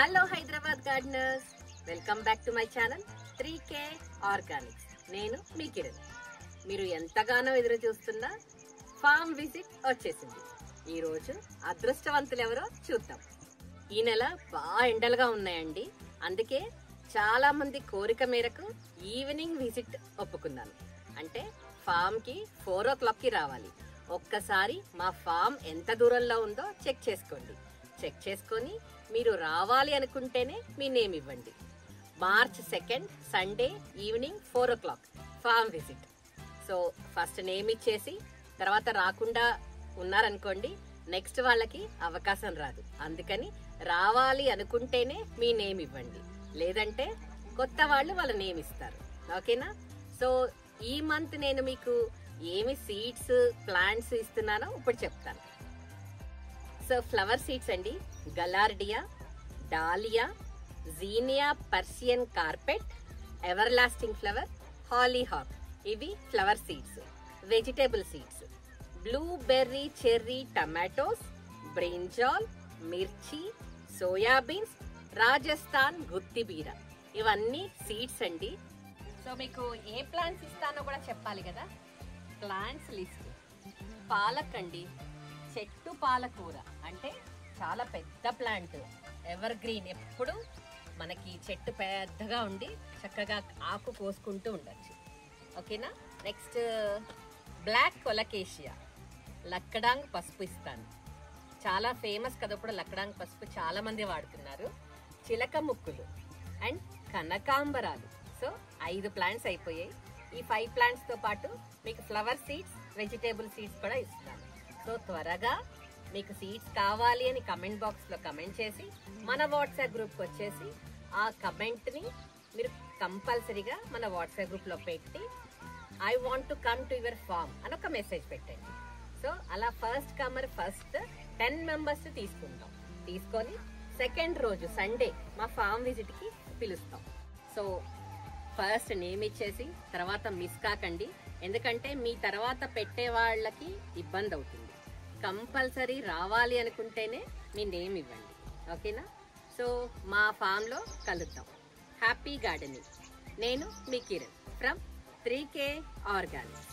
Hello Hyderabad gardeners, welcome back to my channel 3K Organics. నేను మీ కిరణ్. మీరు ఎంతగానో ఎదురు చూస్తున్న ఫామ్ విజిట్ వచ్చేసింది. ఈరోజు అదృష్టవంతులు ఎవరో చూద్దాం. ఈ నెల బాగా ఎండలుగా ఉన్నాయండి, అందుకే చాలా మంది కోరిక మేరకు ఈవినింగ్ విజిట్ ఒప్పుకున్నాను. అంటే ఫామ్కి 4 o'clockకి రావాలి. ఒక్కసారి మా ఫామ్ ఎంత దూరంలో ఉందో చెక్ చేసుకోండి. చెక్ చేసుకొని మీరు రావాలి అనుకుంటేనే మీ నేమ్ ఇవ్వండి. March 2nd Sunday evening 4 o'clock farm visit. So first name ఇచ్చేసి తర్వాత రాకుండా ఉన్నారనుకోండి, నెక్స్ట్ వాళ్ళకి అవకాశం రాదు. అందుకని రావాలి అనుకుంటేనే మీ నేమ్ ఇవ్వండి, లేదంటే కొత్త వాళ్ళు వాళ్ళ నేమ్ ఇస్తారు. ఓకేనా? సో ఈ మంత్ నేను మీకు ఏమి సీడ్స్ ప్లాంట్స్ ఇస్తున్నానో ఇప్పుడు చెప్తాను. సో ఫ్లవర్ సీడ్స్ అండి, gaillardia, dahlia, zinnia Persian carpet, everlasting flower, hollyhock, ఇవి flower seeds. Vegetable seeds, blueberry, cherry, tomatoes, brinjal, మిర్చి, సోయాబీన్స్, రాజస్థాన్ గుత్తిబీర, ఇవన్నీ సీడ్స్ అండి. సో మీకు ఏ ప్లాంట్స్ ఇస్తానో కూడా చెప్పాలి కదా. ప్లాంట్స్ లిస్ట్: పాలక్ అండి, చెట్టు పాలకూర, అంటే చాలా పెద్ద ప్లాంట్, ఎవర్ గ్రీన్, ఎప్పుడు మనకి చెట్టు పెద్దగా ఉండి చక్కగా ఆకు కోసుకుంటూ ఉండొచ్చు. ఓకేనా? నెక్స్ట్ బ్లాక్ కొలకేషియా, లక్కడాంగ్ పసుపు ఇస్తాను. చాలా ఫేమస్ కదా ఇప్పుడు లక్కడాంగ్ పసుపు, చాలా మంది వాడుతున్నారు. చిలక ముక్కులు అండ్ కనకాంబరాలు. సో 5 ప్లాంట్స్ అయిపోయాయి. ఈ 5 ప్లాంట్స్తో పాటు మీకు ఫ్లవర్ సీడ్స్, వెజిటేబుల్ సీడ్స్ కూడా ఇస్తాను. సో త్వరగా మీకు సీడ్స్ కావాలి అని కమెంట్ బాక్స్లో కమెంట్ చేసి మన వాట్సాప్ గ్రూప్కి వచ్చేసి ఆ కమెంట్ని మీరు కంపల్సరీగా మన వాట్సాప్ గ్రూప్లో పెట్టి I want to come to your farm అని ఒక మెసేజ్ పెట్టండి. సో అలా ఫస్ట్ కమర్ ఫస్ట్ 10 members తీసుకుంటాం. తీసుకొని సెకండ్ రోజు సండే మా ఫామ్ విజిట్కి పిలుస్తాం. సో ఫస్ట్ నేమ్ ఇచ్చేసి తర్వాత మిస్ కాకండి, ఎందుకంటే మీ తర్వాత పెట్టే వాళ్ళకి ఇబ్బంది అవుతుంది. కంపల్సరీ రావాలి అనుకుంటేనే మీ నేమ్ ఇవ్వండి. ఓకేనా? సో మా ఫామ్లో కలుద్దాం. Happy gardening. నేను మీ కిరణ్ ఫ్రమ్ 3K ఆర్గానిక్స్.